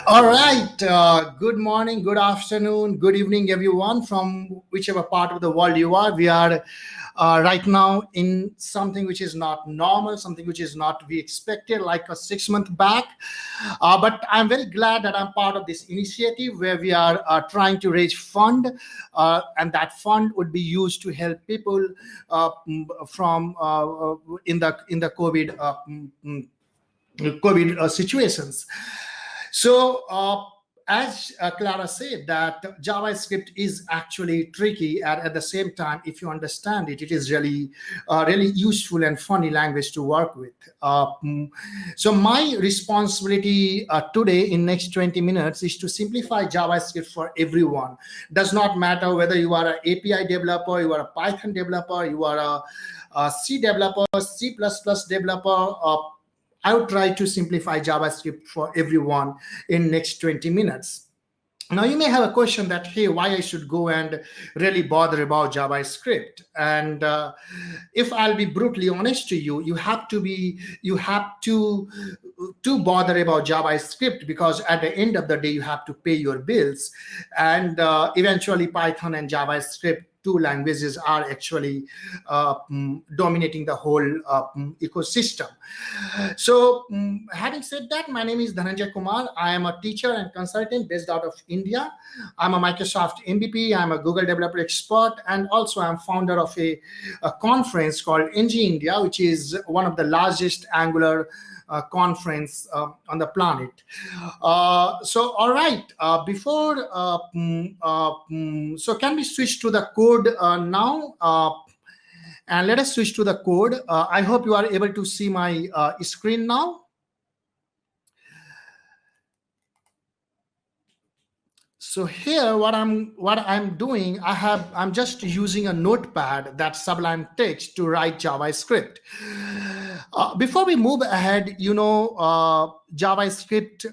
All right. Good morning, good afternoon, good evening, everyone, from whichever part of the world you are. We are right now in something which is not normal, something which is not we expected, like a 6 month back. But I'm very glad that I'm part of this initiative where we are trying to raise fund, and that fund would be used to help people from in the COVID situations. So, as Clara said, that JavaScript is actually tricky, and at the same time, if you understand it, it is really useful and funny language to work with. So, my responsibility today in next 20 minutes is to simplify JavaScript for everyone. Does not matter whether you are an API developer, you are a Python developer, you are a C developer, C++ developer. I would try to simplify JavaScript for everyone in next 20 minutes. Now you may have a question that, hey, why I should go and really bother about JavaScript? And if I'll be brutally honest to you, you have to bother about JavaScript because at the end of the day you have to pay your bills, and eventually Python and JavaScript, two languages, are actually dominating the whole ecosystem. So, having said that, my name is Dhananjay Kumar. I am a teacher and consultant based out of India. I'm a Microsoft MVP. I'm a Google developer expert, and also I'm founder of a conference called NG India, which is one of the largest Angular conference on the planet. So, all right. So can we switch to the code now? And let us switch to the code. I hope you are able to see my screen now. So here, what I'm doing, I'm just using a notepad, that Sublime Text, to write JavaScript. Before we move ahead, JavaScript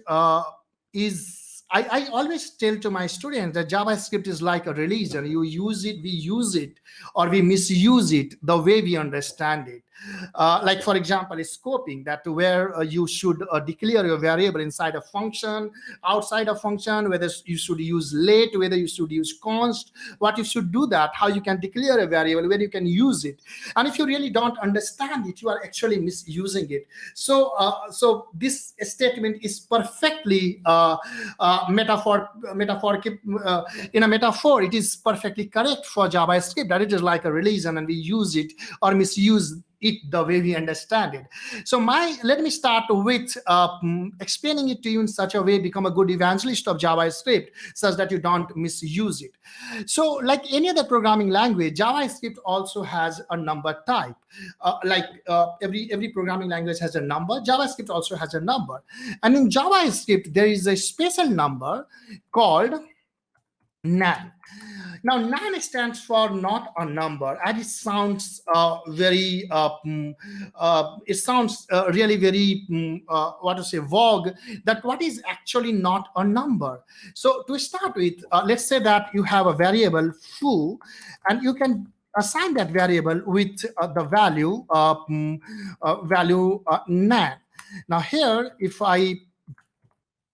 is. I always tell to my students that JavaScript is like a religion. You use it, we use it, or we misuse it the way we understand it. Like, for example, scoping, that where you should declare your variable inside a function, outside a function, whether you should use late, whether you should use const, what you should do that, how you can declare a variable, where you can use it. And if you really don't understand it, you are actually misusing it. So this statement is perfectly metaphoric. In a metaphor, it is perfectly correct for JavaScript, that it is like a religion and we use it or misuse it the way we understand it. So let me start with explaining it to you in such a way, become a good evangelist of JavaScript such that you don't misuse it. So like any other programming language, JavaScript also has a number type. Every programming language has a number. JavaScript also has a number. And in JavaScript, there is a special number called nan. Now, nan stands for not a number, and it sounds it sounds really very, vague, that what is actually not a number. So, to start with, let's say that you have a variable foo, and you can assign that variable with the value nan. Now, here, if I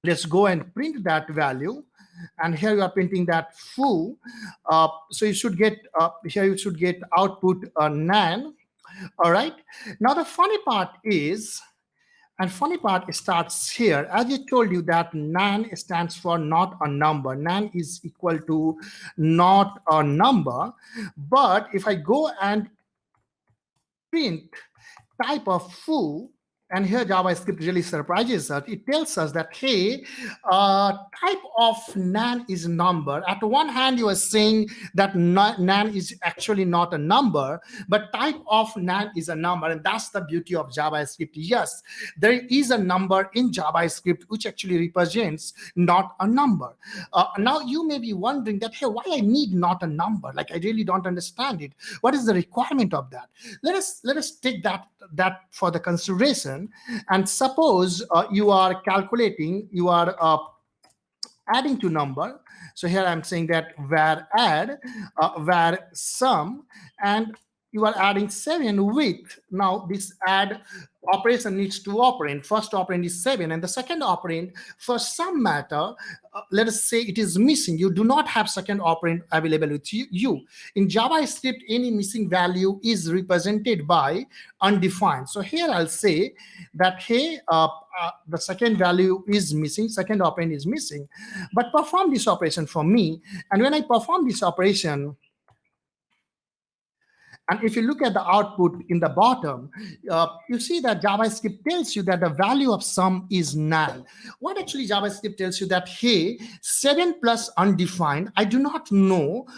let's go and print that value, and here you are printing that foo. So you should get here you should get output nan. All right. Now the funny part starts here. As I told you, that nan stands for not a number. Nan is equal to not a number. But if I go and print type of foo, and here JavaScript really surprises us. It tells us that, hey, type of nan is number. At one hand, you are saying that nan is actually not a number, but type of nan is a number. And that's the beauty of JavaScript. Yes, there is a number in JavaScript which actually represents not a number. Now, you may be wondering that, hey, why I need not a number? Like, I really don't understand it. What is the requirement of that? Let us take that for the consideration. And suppose you are adding to number. So here I'm saying that var add, var sum, and you are adding 7 with, now this add operation needs to operand. First operand is 7, and the second operand, for some matter, let us say it is missing. You do not have second operand available with you. In JavaScript, any missing value is represented by undefined. So here I'll say that, hey, the second value is missing, second operand is missing, but perform this operation for me. And when I perform this operation, and if you look at the output in the bottom, you see that JavaScript tells you that the value of sum is null. What actually JavaScript tells you that, hey, 7 plus undefined, I do not know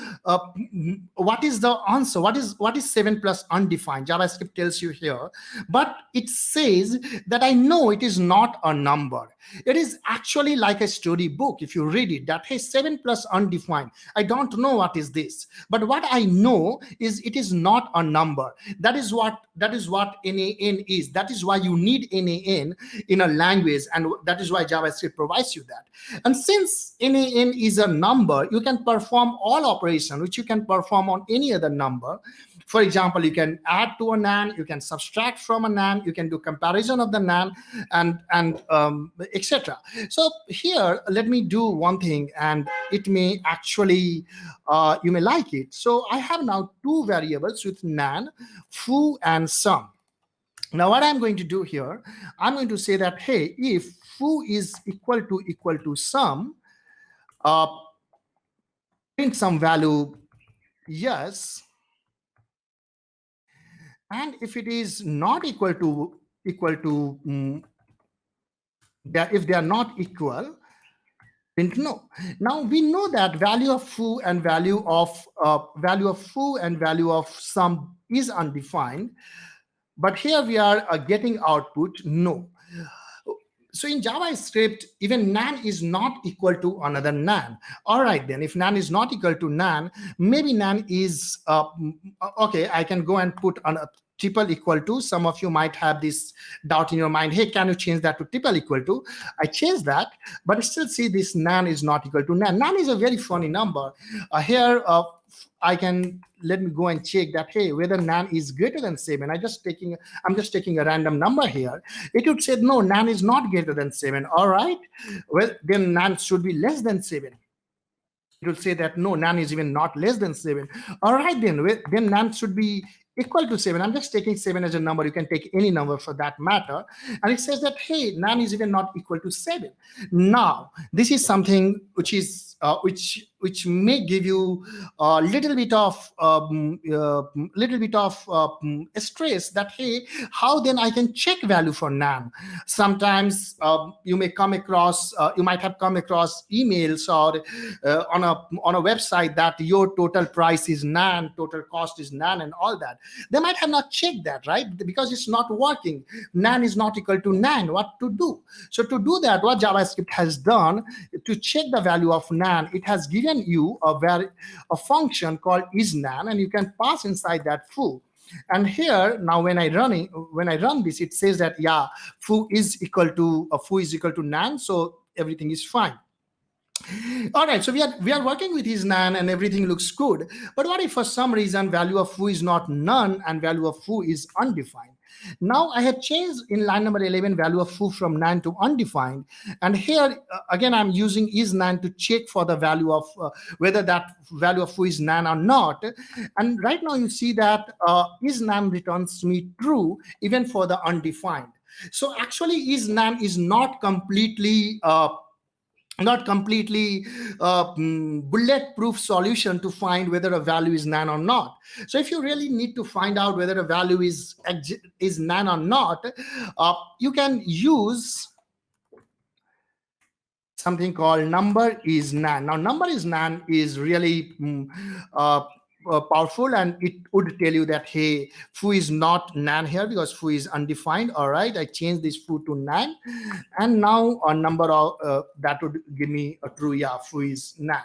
what is the answer. What is 7 plus undefined? JavaScript tells you here, but it says that I know it is not a number. It is actually like a storybook. If you read it, that, hey, 7 plus undefined, I don't know what is this, but what I know is it is not a number. That is what NaN is. That is why you need NaN in a language, and that is why JavaScript provides you that. And since NaN is a number, you can perform all operation which you can perform on any other number. For example, you can add to a NaN, you can subtract from a NaN, you can do comparison of the NaN, and etc. So here, let me do one thing, and it may actually, you may like it. So I have now two variables with NaN, foo and sum. Now what I'm going to do here, I'm going to say that, hey, if foo is equal to sum, print some value yes, and if it is not equal to if they are not equal, print no. Now we know that value of foo and value of sum is undefined, but here we are getting output no. So in JavaScript, even NaN is not equal to another NaN. All right, then if NaN is not equal to NaN, maybe NaN is, okay, I can go and put on a triple equal to. Some of you might have this doubt in your mind, hey, can you change that to triple equal to? I changed that, but I still see this NaN is not equal to NaN. NaN is a very funny number. Here, let me go and check that, hey, whether NaN is greater than 7. I'm just taking a random number here. It would say, no, NaN is not greater than 7. All right, well, then NaN should be less than 7. It will say that, no, NaN is even not less than 7. All right, then NaN should be equal to 7. I'm just taking 7 as a number. You can take any number for that matter. And it says that, hey, NaN is even not equal to 7. Now, this is something which is which may give you a little bit of stress that, hey, how then I can check value for NaN? Sometimes you might have come across emails or on a website that your total price is NaN, total cost is NaN, and all that. They might have not checked that, right? Because it's not working. NaN is not equal to NaN. What to do? So to do that, what JavaScript has done to check the value of NaN, it has given you a function called isNaN, and you can pass inside that foo. And here now, when I run this, it says that, yeah, foo is equal to NaN, so everything is fine. All right, so we are working with his NaN and everything looks good. But what if for some reason value of foo is not none and value of foo is undefined? Now I have changed in line number 11 value of foo from NaN to undefined. And here again, I'm using isNaN to check for the value of whether that value of foo is NaN or not. And right now you see that isNaN returns me true even for the undefined. So actually isNaN is not completely bulletproof solution to find whether a value is NaN or not. So if you really need to find out whether a value is NaN or not, you can use something called number is NaN. Now number is NaN is really powerful, and it would tell you that, hey, foo is not NaN here because foo is undefined. All right, I changed this foo to NaN, and now a number of that would give me a true, yeah, foo is NaN.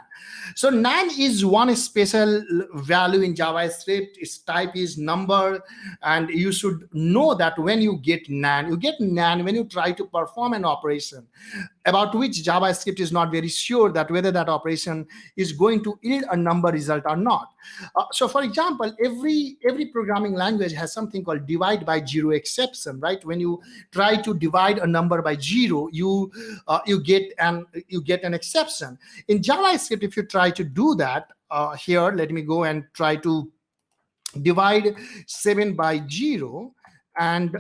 So NaN is one special value in JavaScript. Its type is number, and you should know that when you get NaN when you try to perform an operation. about which JavaScript is not very sure that whether that operation is going to yield a number result or not. So for example, every programming language has something called divide by zero exception, right? When you try to divide a number by zero, you get an exception. In JavaScript, if you try to do that, here, let me go and try to divide 7 by 0, and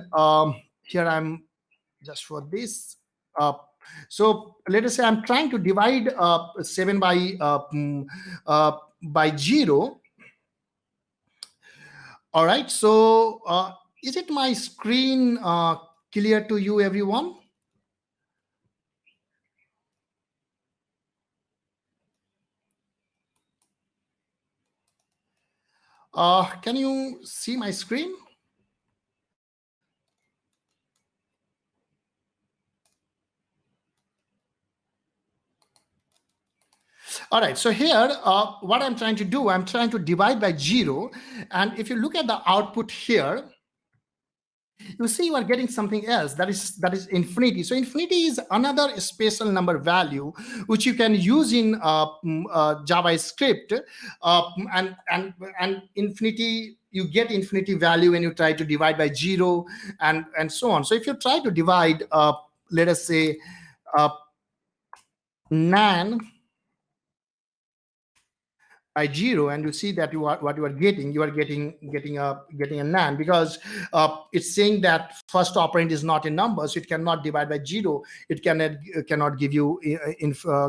here I'm just for this. So let us say I'm trying to divide 7 by 0. All right, so is it my screen clear to you, everyone? Can you see my screen? All right, so here, what I'm trying to do, I'm trying to divide by 0. And if you look at the output here, you see you are getting something else, that is infinity. So infinity is another special number value which you can use in JavaScript, and infinity, you get infinity value when you try to divide by 0 and so on. So if you try to divide, let us say, nan by 0, and you see that what you are getting, getting a nan, because it's saying that first operand is not a number, so it cannot divide by 0. It cannot give you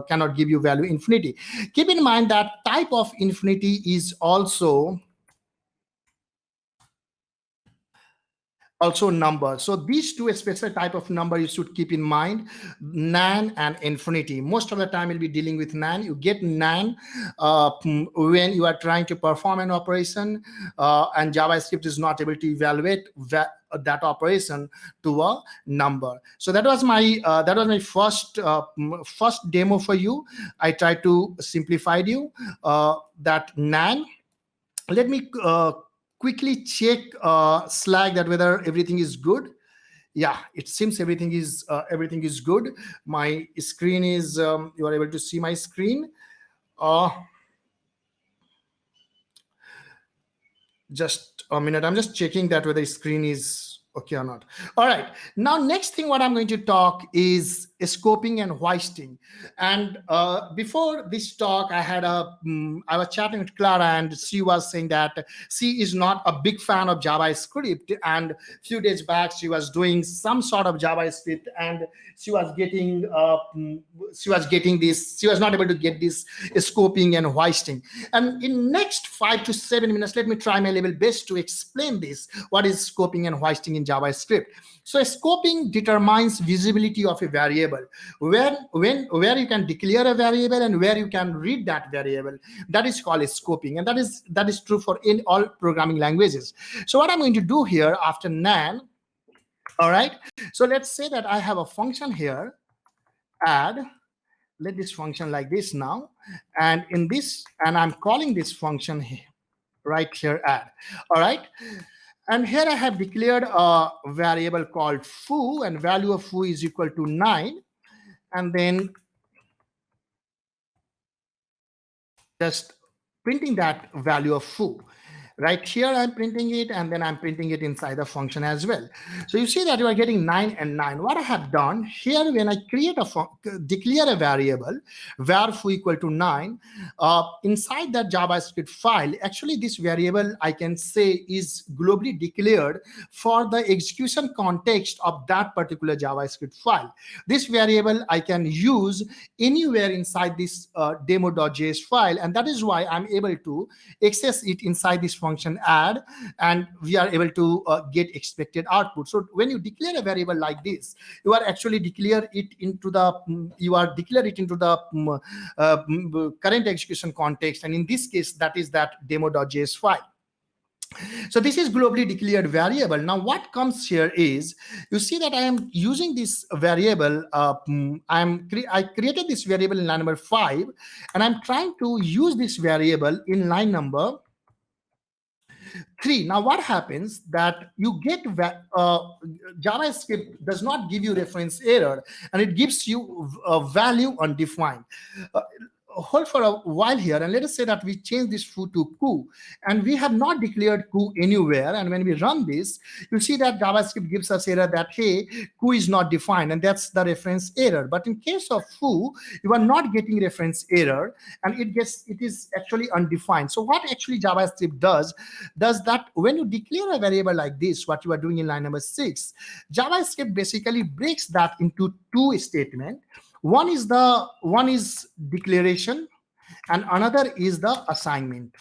cannot give you value infinity. Keep in mind that type of infinity is also number. So these two special type of number you should keep in mind, nan and infinity. Most of the time you'll be dealing with nan. You get nan when you are trying to perform an operation, and JavaScript is not able to evaluate that operation to a number. So that was my first demo for you. I tried to simplify you that nan. Let me quickly check Slack that whether everything is good. Yeah, it seems everything is good. My screen is you are able to see my screen. Just a minute, I'm just checking that whether the screen is okay or not. All right, now next thing what I'm going to talk is scoping and hoisting. And before this talk, I was chatting with Clara, and she was saying that she is not a big fan of JavaScript, and a few days back she was doing some sort of JavaScript, and she was not able to get this scoping and hoisting. And in next 5 to 7 minutes, let me try my level best to explain this, what is scoping and hoisting in JavaScript. So scoping determines visibility of a variable, where you can declare a variable and where you can read that variable. That is called scoping, and that is true for in all programming languages. So what I'm going to do here after nan, all right, so let's say that I have a function here, add. Let this function like this now, and I'm calling this function here, right here, add. All right, and here I have declared a variable called foo, and value of foo is equal to 9, and then just printing that value of foo. Right here I'm printing it, and then I'm printing it inside the function as well. So you see that you are getting 9 and 9. What I have done here, when I declare a variable var foo equal to 9, inside that JavaScript file, actually this variable I can say is globally declared for the execution context of that particular JavaScript file. This variable I can use anywhere inside this demo.js file, and that is why I'm able to access it inside this function add, and we are able to get expected output. So when you declare a variable like this, you are actually declare it into the current execution context, and in this case that is that demo.js file. So this is globally declared variable. Now what comes here is, you see that I am using this variable. I created this variable in line number 5, and I'm trying to use this variable in line number 3. Now what happens that you get JavaScript does not give you reference error, and it gives you a value undefined. Uh, Hold for a while here, and let us say that we change this foo to ku, and we have not declared ku anywhere. And when we run this, you see that JavaScript gives us error that hey, ku is not defined, and that's the reference error. But in case of foo, you are not getting reference error, and it is actually undefined. So what actually JavaScript does that when you declare a variable like this, what you are doing in line number 6, JavaScript basically breaks that into two statements. One is declaration, and another is the assignment.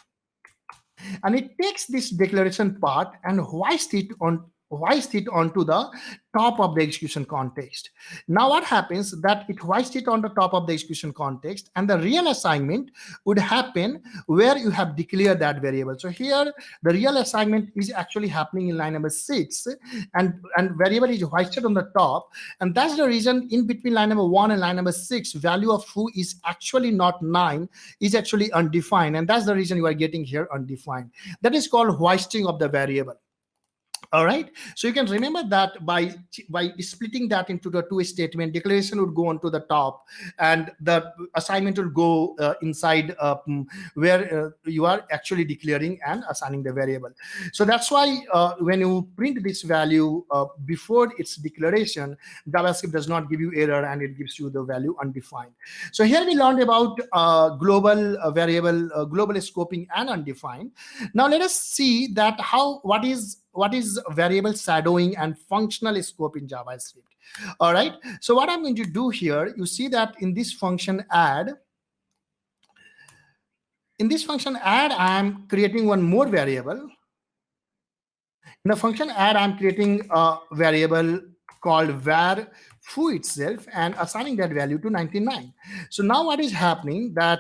And it takes this declaration part and hoist it onto the top of the execution context. Now what happens that it hoists it on the top of the execution context, and the real assignment would happen where you have declared that variable. So here the real assignment is actually happening in line number 6, and variable is hoisted on the top, and that's the reason in between line number 1 and line number 6 value of foo is actually not 9, is actually undefined, and that's the reason you are getting here undefined. That is called hoisting of the variable. All right, so you can remember that by splitting that into the two statement, declaration would go onto the top, and the assignment will go inside where you are actually declaring and assigning the variable. So that's why when you print this value before its declaration, JavaScript does not give you error, and it gives you the value undefined. So here we learned about global variable, global scoping and undefined. Now let us see that what is variable shadowing and functional scope in JavaScript. All right, so what I'm going to do here, you see that in this function add, I'm creating one more variable. In the function add, I'm creating a variable called var foo itself and assigning that value to 99. So now what is happening that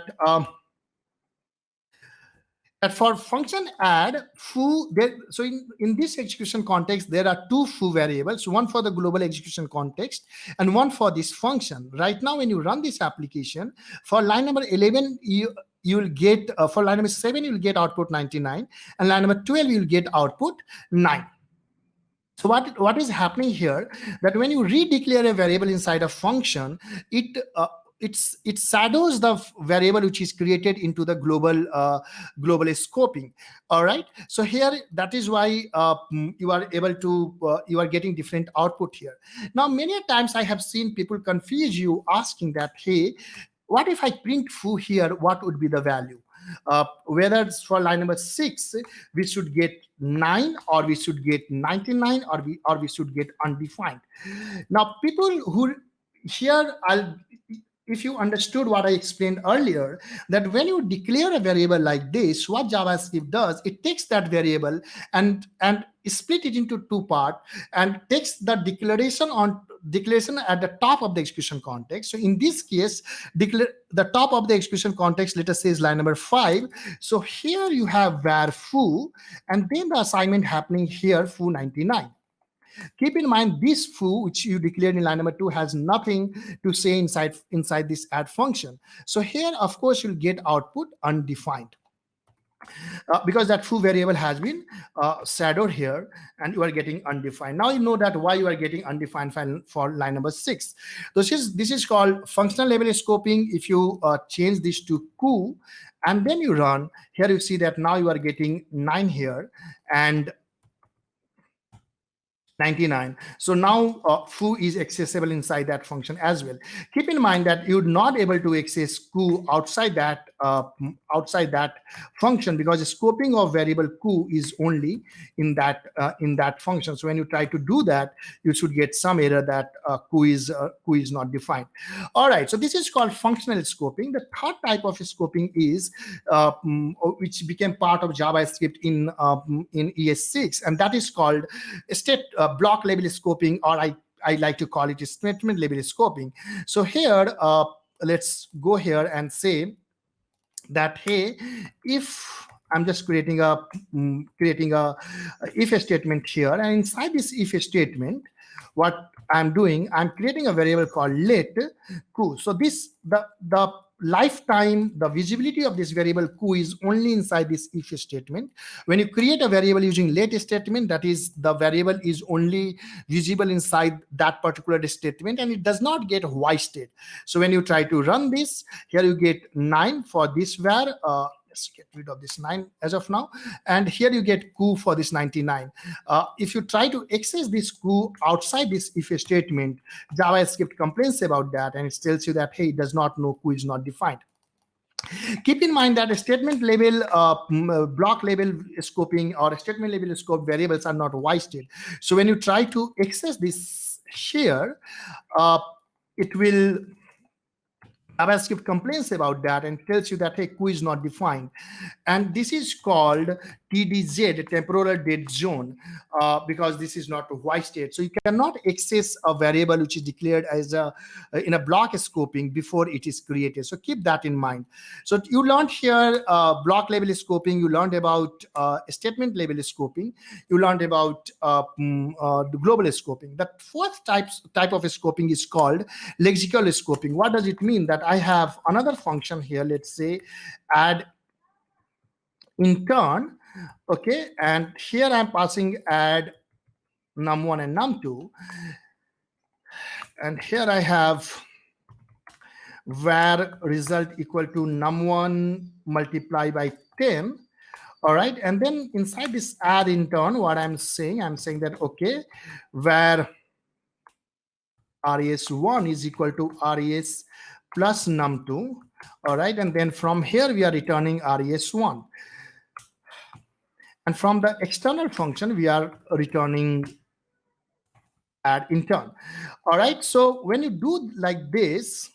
for function add foo, so in this execution context, there are two foo variables, one for the global execution context and one for this function. Right now, when you run this application, for line number 11, you'll get, for line number 7, you'll get output 99, and line number 12, you'll get output 9. So what is happening here, that when you redeclare a variable inside a function, it shadows the variable which is created into the global scoping. All right, so here that is why you are able to you are getting different output here. Now many times I have seen people confuse you, asking that, hey, what if I print foo here, what would be the value? Whether it's for line number 6, we should get 9, or we should get 99, or we should get undefined. Now people who here, if you understood what I explained earlier, that when you declare a variable like this, what JavaScript does, it takes that variable and split it into two parts, and takes the declaration at the top of the execution context. So in this case, the top of the execution context, let us say, is line number 5. So here you have var foo, and then the assignment happening here, foo 99. Keep in mind, this foo, which you declared in line number 2, has nothing to say inside this add function. So here, of course, you'll get output undefined. Because that foo variable has been shadowed here, and you are getting undefined. Now you know that why you are getting undefined for line number 6. This is called functional level scoping. If you change this to ku and then you run, here you see that now you are getting 9 here and 99. So now foo is accessible inside that function as well. Keep in mind that you're not able to access ku outside that function, because the scoping of variable ku is only in that function. So when you try to do that, you should get some error that ku is not defined. All right, so this is called functional scoping. The third type of scoping is which became part of JavaScript in ES6, and that is called state block level scoping, or I like to call it statement level scoping. So here, let's go here and say that, hey, if I'm just creating a if statement here, and inside this if statement, what I'm doing, I'm creating a variable called let ku. So this the lifetime, the visibility of this variable ku is only inside this if statement. When you create a variable using let statement, that is, the variable is only visible inside that particular statement, and it does not get wasted. So when you try to run this, here you get 9 for this var. Let's get rid of this 9 as of now, and here you get ku for this 99. If you try to access this ku outside this if statement, JavaScript complains about that, and it tells you that, hey, it does not know, ku is not defined. Keep in mind that a statement level, block level scoping or statement level scope variables are not wasted. So when you try to access this here, it will JavaScript complains about that and tells you that, hey, ku is not defined. And this is called TDZ, temporal dead zone, because this is not a white state. So you cannot access a variable which is declared as a in a block scoping before it is created. So keep that in mind. So you learned here block level scoping, you learned about statement level scoping, you learned about the global scoping. The fourth type of scoping is called lexical scoping. What does it mean? That I have another function here, let's say add intern, okay, and here I'm passing add num1 and num2, and here I have var result equal to num1 multiply by 10. All right, and then inside this add intern, what I'm saying that, okay, var res1 is equal to res plus num2. All right, and then from here we are returning res1, and from the external function we are returning add intern. All right, so when you do like this,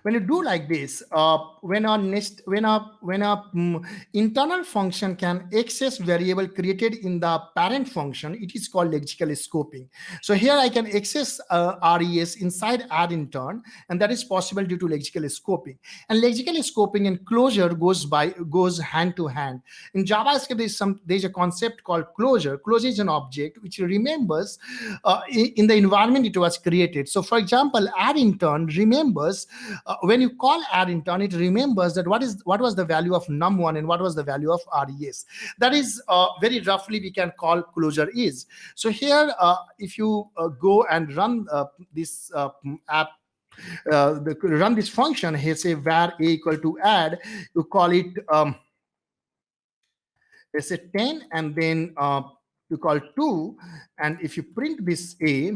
when you do like this, when our internal function can access variable created in the parent function, it is called lexical scoping. So here I can access res inside add intern, and that is possible due to lexical scoping. And lexical scoping and closure goes hand to hand. In JavaScript, there's a concept called closure. Closure is an object which remembers in the environment it was created. So for example, add intern remembers when you call add intern, it remembers that what was the value of num1 and what was the value of res. That is very roughly we can call closure is. So here, if you go and run this app, run this function here, say var a equal to add, you call it let's say 10, and then you call 2, and if you print this a,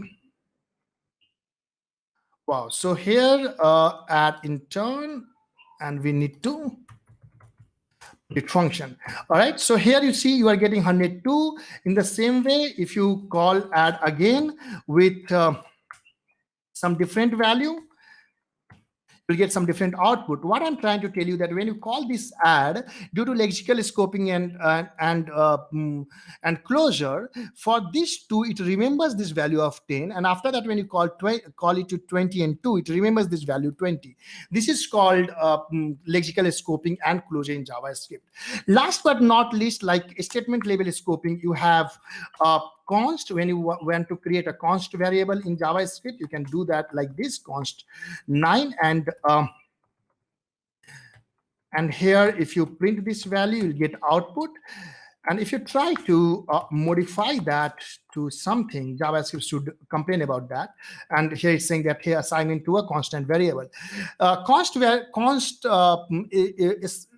wow, so here add intern, and we need to it function. All right, so here you see you are getting 102. In the same way, if you call add again with some different value, you'll get some different output. What I'm trying to tell you that when you call this add, due to lexical scoping and closure, for this 2 it remembers this value of 10, and after that when you call it to 20 and 2, it remembers this value 20. This is called lexical scoping and closure in JavaScript. Last but not least, like statement level scoping, you have const. When you want to create a const variable in JavaScript, you can do that like this, const 9, and here if you print this value, you'll get output. And if you try to modify that to something, JavaScript should complain about that. And here it's saying that here assign into a constant variable. Const is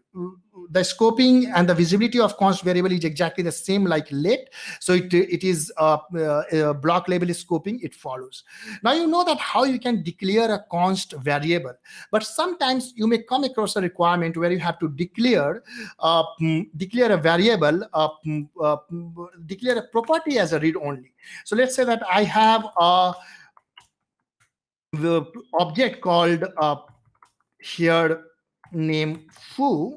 the scoping and the visibility of const variable is exactly the same like let. So it is block level scoping, it follows. Now you know that how you can declare a const variable, but sometimes you may come across a requirement where you have to declare a variable, declare a property as a read only. So let's say that I have the object called here name foo,